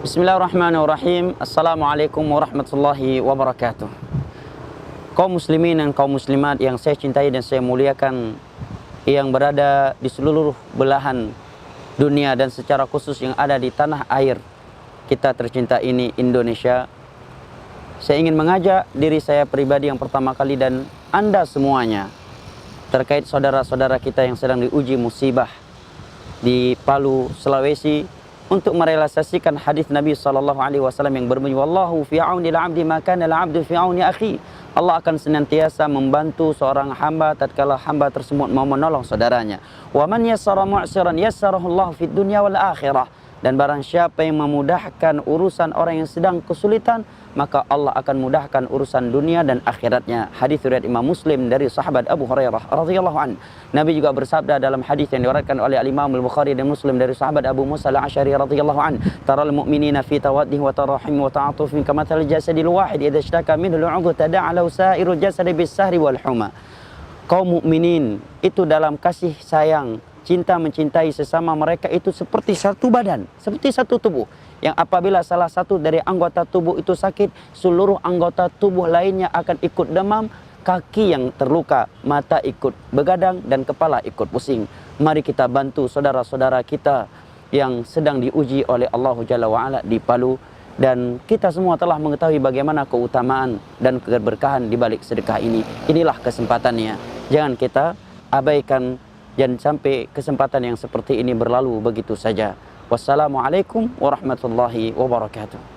Bismillahirrahmanirrahim. Assalamualaikum warahmatullahi wabarakatuh. Kaum muslimin dan kaum muslimat yang saya cintai dan saya muliakan, yang berada di seluruh belahan dunia dan secara khusus yang ada di tanah air kita tercinta ini, Indonesia. Saya ingin mengajak diri saya pribadi yang pertama kali dan Anda semuanya terkait saudara-saudara kita yang sedang diuji musibah di Palu, Sulawesi, untuk merealisasikan hadis Nabi SAW yang berbunyi, wallahu fi auni al-'abdi ma kana al-'abdu fi auni akhi. Allah akan senantiasa membantu seorang hamba tatkala hamba tersebut mau menolong saudaranya. Wa man yassara mu'siran yassarahu Allah fid dunya wal akhirah. Dan barang siapa yang memudahkan urusan orang yang sedang kesulitan, maka Allah akan mudahkan urusan dunia dan akhiratnya. Hadis riwayat Imam Muslim dari sahabat Abu Hurairah radhiyallahu an. Nabi juga bersabda dalam hadis yang diriwayatkan oleh Imam Al-Bukhari dan Muslim dari sahabat Abu Musa Al-Asy'ari radhiyallahu an, taral mu'minina fi tawaddihi wa tarahim wa ta'atufin kamathal jasadil wahid idza ishtaka minhu al-'udhu tada'a lahu sa'irul jasadi bis-sahri wal huma. Kaum mukminin itu dalam kasih sayang, cinta mencintai sesama mereka itu seperti satu badan, seperti satu tubuh. Yang apabila salah satu dari anggota tubuh itu sakit, seluruh anggota tubuh lainnya akan ikut demam, kaki yang terluka, mata ikut begadang, dan kepala ikut pusing. Mari kita bantu saudara-saudara kita yang sedang diuji oleh Allah Jalla wa'ala di Palu. Dan kita semua telah mengetahui bagaimana keutamaan dan keberkahan di balik sedekah ini. Inilah kesempatannya. Jangan kita abaikan. Jangan sampai kesempatan yang seperti ini berlalu begitu saja. Wassalamualaikum warahmatullahi wabarakatuh.